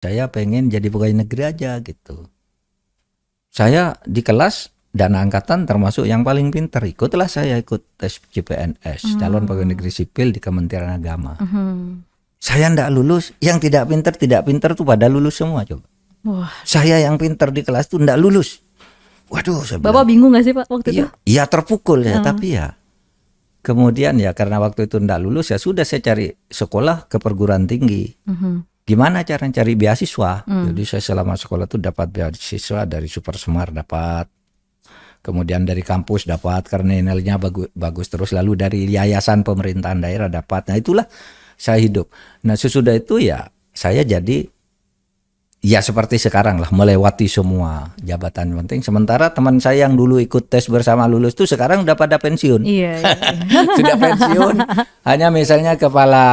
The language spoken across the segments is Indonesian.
Saya pengen jadi pegawai negeri aja gitu. Saya di kelas dan angkatan termasuk yang paling pintar. Ikutlah saya ikut tes CPNS, calon pegawai negeri sipil di Kementerian Agama. Saya ndak lulus, yang tidak pintar tuh pada lulus semua coba. Wah. Saya yang pintar di kelas tuh ndak lulus. Waduh, saya Bapak bilang, bingung gak sih Pak waktu itu? iya terpukul ya, tapi ya. Kemudian ya karena waktu itu ndak lulus ya sudah saya cari sekolah ke perguruan tinggi. Gimana cara cari beasiswa? Jadi saya selama sekolah tuh dapat beasiswa dari Super Semar dapat. Kemudian dari kampus dapat karena nilainya bagus terus, lalu dari yayasan pemerintahan daerah dapat. Nah itulah saya hidup. Nah sesudah itu ya saya jadi ya seperti sekarang lah, melewati semua jabatan penting. Sementara teman saya yang dulu ikut tes bersama lulus tuh sekarang udah pada pensiun. Iya. Sudah pensiun, hanya misalnya kepala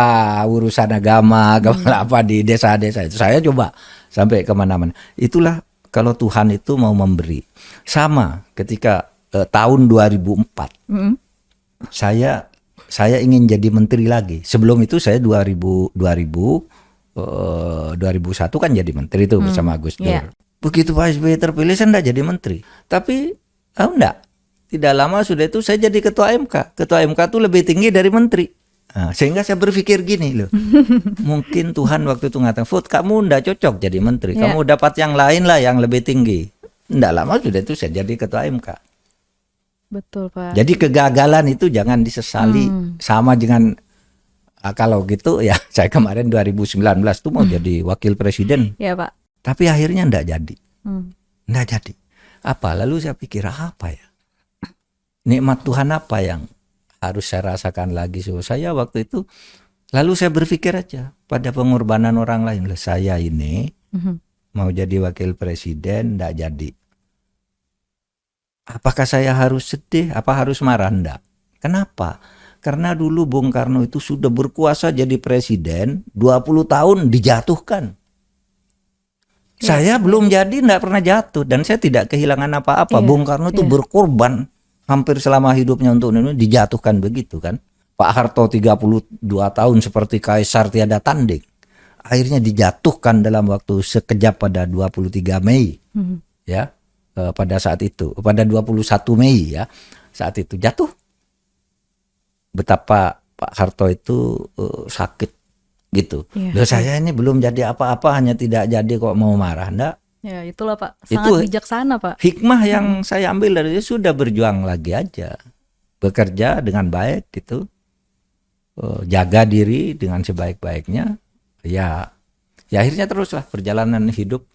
urusan agama, kepala apa di desa-desa itu. Saya coba sampai kemana-mana. Itulah kalau Tuhan itu mau memberi. Sama ketika tahun 2004, saya ingin jadi menteri lagi. Sebelum itu saya 2001 kan jadi menteri itu bersama Gus Dur. Yeah. Begitu Pak SBY terpilih saya enggak jadi menteri. Tapi enggak. Tidak lama sudah itu saya jadi ketua MK. Ketua MK itu lebih tinggi dari menteri. Nah, sehingga saya berpikir gini loh. Mungkin Tuhan waktu itu ngatakan, "Fut, kamu enggak cocok jadi menteri. Kamu dapat yang lain lah yang lebih tinggi." Enggak lama sudah itu saya jadi ketua MK. Betul Pak. Jadi kegagalan itu jangan disesali. Sama dengan kalau gitu ya saya kemarin 2019 tuh mau jadi wakil presiden. Ya Pak. Tapi akhirnya enggak jadi. Enggak jadi. Apa? Lalu saya pikir apa ya? Nikmat Tuhan apa yang harus saya rasakan lagi? So, saya waktu itu lalu saya berpikir aja pada pengorbanan orang lain. Saya ini mau jadi wakil presiden enggak jadi. Apakah saya harus sedih? Apa harus marah? Enggak. Kenapa? Karena dulu Bung Karno itu sudah berkuasa jadi presiden 20 tahun dijatuhkan. Saya belum jadi, enggak pernah jatuh dan saya tidak kehilangan apa-apa. Bung Karno itu berkorban hampir selama hidupnya untuk Indonesia, dijatuhkan begitu kan. Pak Harto 32 tahun seperti kaisar tiada tanding. Akhirnya dijatuhkan dalam waktu sekejap pada 23 Mei. Ya. Pada saat itu, pada 21 Mei ya. Saat itu jatuh. Betapa Pak Harto itu sakit gitu. Loh saya ini belum jadi apa-apa, hanya tidak jadi kok mau marah. Enggak. Ya itulah Pak, sangat bijaksana Pak. Hikmah yang saya ambil dari itu, sudah berjuang lagi aja. Bekerja dengan baik gitu. Jaga diri dengan sebaik-baiknya. Ya akhirnya teruslah perjalanan hidup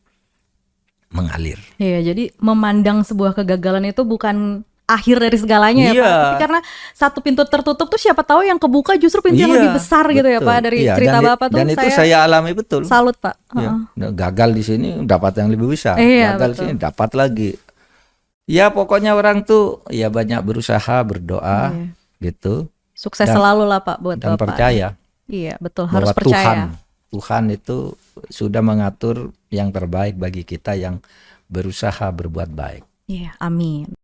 mengalir. Iya, jadi memandang sebuah kegagalan itu bukan akhir dari segalanya ya Pak. Tapi karena satu pintu tertutup tuh siapa tahu yang kebuka justru pintu yang lebih besar gitu ya Pak, dari cerita Bapak tuh. Dan itu saya alami betul. Salut Pak. Gagal di sini dapat yang lebih besar. Iya, Gagal di sini dapat lagi. Ya pokoknya orang tuh ya banyak berusaha, berdoa gitu. Sukses selalu lah Pak buat dan Bapak. Percaya. Iya, betul, harus percaya. Tuhan itu sudah mengatur yang terbaik bagi kita yang berusaha berbuat baik. Iya, amin.